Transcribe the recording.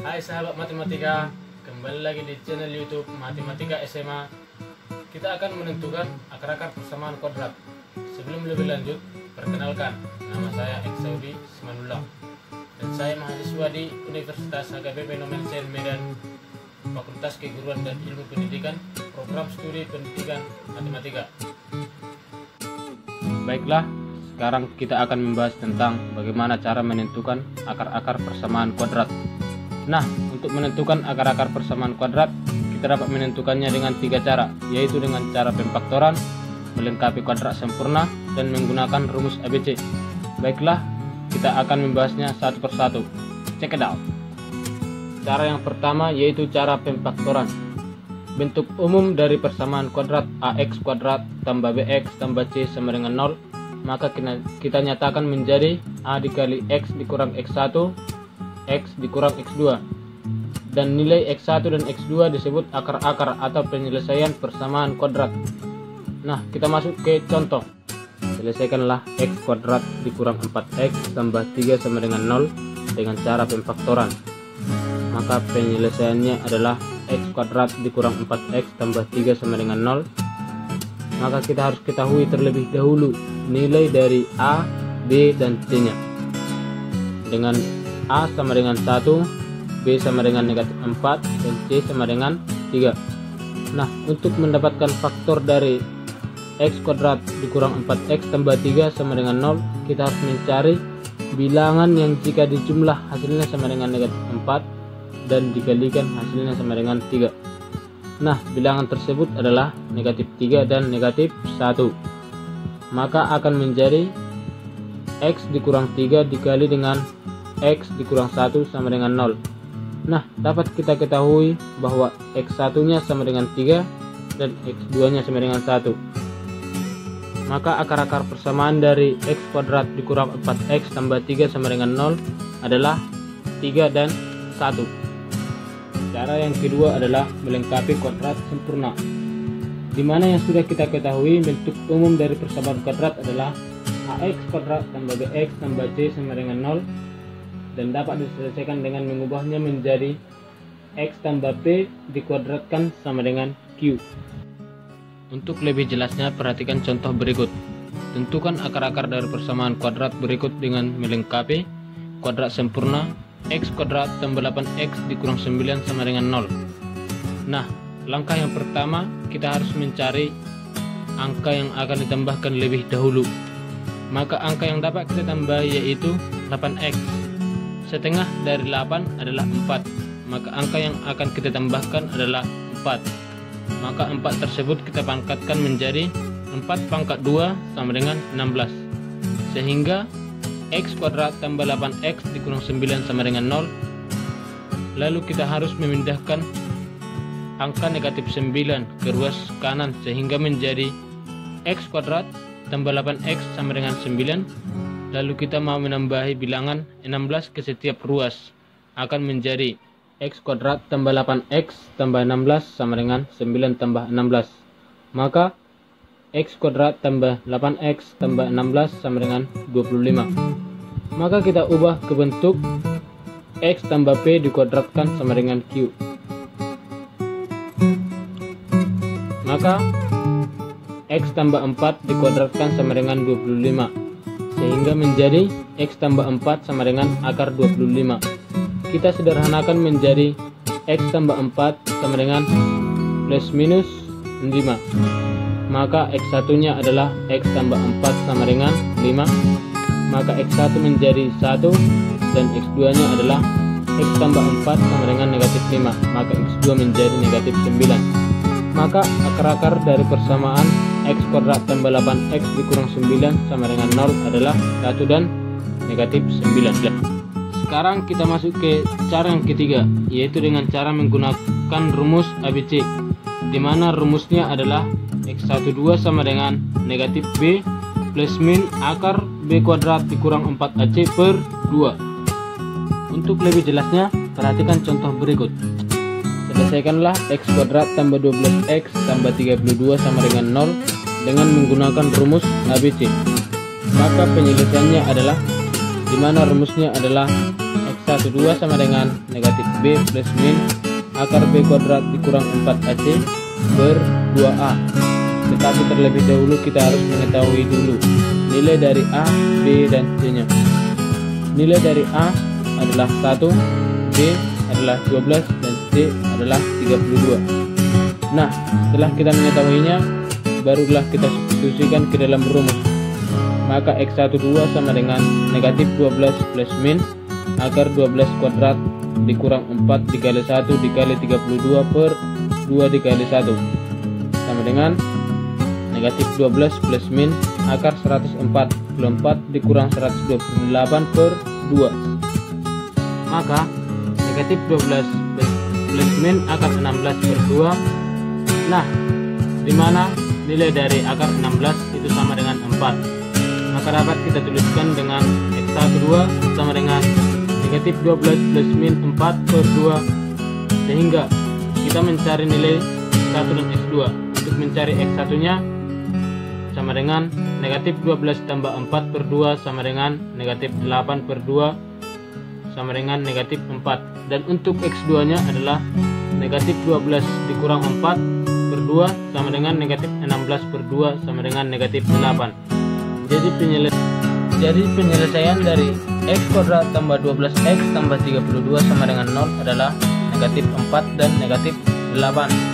Hai sahabat matematika, kembali lagi di channel YouTube Matematika SMA. Kita akan menentukan akar-akar persamaan kuadrat. Sebelum lebih lanjut, perkenalkan, nama saya Eksaudi Simanullah dan saya mahasiswa di Universitas HKBP Nomen Sen Medan, Fakultas Keguruan dan Ilmu Pendidikan, Program Studi Pendidikan Matematika. Baiklah, sekarang kita akan membahas tentang bagaimana cara menentukan akar-akar persamaan kuadrat. Nah, untuk menentukan akar-akar persamaan kuadrat, kita dapat menentukannya dengan 3 cara, yaitu dengan cara pemfaktoran, melengkapi kuadrat sempurna, dan menggunakan rumus ABC. Baiklah, kita akan membahasnya satu persatu. Check it out. Cara yang pertama yaitu cara pemfaktoran. Bentuk umum dari persamaan kuadrat AX kuadrat tambah BX tambah C sama dengan 0, maka kita nyatakan menjadi A dikali X dikurang X1 X dikurang X2, dan nilai X1 dan X2 disebut akar-akar atau penyelesaian persamaan kuadrat. Nah, kita masuk ke contoh. Selesaikanlah X kuadrat dikurang 4X tambah 3 sama dengan 0 dengan cara pemfaktoran. Maka penyelesaiannya adalah X kuadrat dikurang 4X tambah 3 sama dengan 0. Maka kita harus ketahui terlebih dahulu nilai dari A, B, dan C nya. Dengan A sama dengan 1, B sama dengan negatif 4, dan C sama dengan 3. Nah, untuk mendapatkan faktor dari X kuadrat dikurang 4X tambah 3 sama dengan 0, kita harus mencari bilangan yang jika dijumlah hasilnya sama dengan negatif 4 dan dikalikan hasilnya sama dengan 3. Nah, bilangan tersebut adalah negatif 3 dan negatif 1. Maka akan menjadi X dikurang 3 dikali dengan X dikurang 1 sama dengan 0. Nah, dapat kita ketahui bahwa X1 nya sama dengan 3 dan X2 nya sama dengan 1. Maka akar-akar persamaan dari X kuadrat dikurang 4X tambah 3 sama dengan 0 adalah 3 dan 1. Cara yang kedua adalah melengkapi kuadrat sempurna, di mana yang sudah kita ketahui bentuk umum dari persamaan kuadrat adalah AX kuadrat tambah BX tambah C sama dengan 0, dan dapat diselesaikan dengan mengubahnya menjadi X tambah P dikuadratkan sama dengan Q. Untuk lebih jelasnya, perhatikan contoh berikut. Tentukan akar-akar dari persamaan kuadrat berikut dengan melengkapi kuadrat sempurna. X kuadrat tambah 8X dikurang 9 sama dengan 0. Nah, langkah yang pertama kita harus mencari angka yang akan ditambahkan lebih dahulu. Maka angka yang dapat kita tambah yaitu 8X. Setengah dari 8 adalah 4, maka angka yang akan kita tambahkan adalah 4. Maka 4 tersebut kita pangkatkan menjadi 4 pangkat 2 sama dengan 16. Sehingga X kuadrat tambah 8X dikurang 9 sama dengan 0. Lalu kita harus memindahkan angka negatif 9 ke ruas kanan sehingga menjadi X kuadrat tambah 8X sama dengan 9. Lalu kita mau menambahi bilangan 16 ke setiap ruas, akan menjadi X kuadrat tambah 8X tambah 16 sama dengan 9 tambah 16. Maka X kuadrat tambah 8X tambah 16 sama dengan 25. Maka kita ubah ke bentuk X tambah P dikuadratkan sama dengan Q. Maka X tambah 4 dikuadratkan sama dengan 25, sehingga menjadi X tambah 4 sama dengan akar 25. Kita sederhanakan menjadi X tambah 4 sama dengan plus minus 5. Maka X1 nya adalah X tambah 4 sama dengan 5. Maka X1 menjadi 1 dan X2 nya adalah X tambah 4 sama dengan negatif 5. Maka X2 menjadi negatif 9. Maka akar-akar dari persamaan X kuadrat tambah 8X dikurang 9 sama dengan 0 adalah 1 dan negatif 9. Sekarang kita masuk ke cara yang ketiga, yaitu dengan cara menggunakan rumus ABC, di mana rumusnya adalah X12 sama dengan negatif B plus min akar B kuadrat dikurang 4AC per 2. Untuk lebih jelasnya, perhatikan contoh berikut. Selesaikanlah X kuadrat tambah 12X tambah 32 sama dengan 0 dengan menggunakan rumus ABC. Maka penyelesaiannya adalah, di mana rumusnya adalah X1 X12 sama dengan negatif B plus min akar B kuadrat dikurang 4AC per 2A. Tetapi terlebih dahulu kita harus mengetahui dulu nilai dari A, B, dan C nya. Nilai dari A adalah 1, B adalah 12, dan C adalah 32. Nah, setelah kita mengetahuinya, barulah kita substitusikan ke dalam rumus. Maka X12 sama dengan negatif 12 plus min akar 12 kuadrat dikurang 4 dikali 1 dikali 32 per 2 dikali 1 sama dengan negatif 12 plus min akar 144 dikurang 128 per 2. Maka negatif 12 plus min akar 16 per 2. Nah, dimana nilai dari akar 16 itu sama dengan 4. Maka dapat kita tuliskan dengan X12 sama dengan negatif 12 plus min 4 per 2, sehingga kita mencari nilai X1 dan X2. Untuk mencari X1 nya sama dengan negatif 12 tambah 4 per 2 sama dengan negatif 8 per 2 sama dengan negatif 4. Dan untuk X2 nya adalah negatif 12 dikurang 4 per 2 sama dengan negatif 16 per 2 sama dengan negatif 8. Jadi penyelesaian dari X kuadrat tambah 12X tambah 32 sama dengan 0 adalah negatif 4 dan negatif 8.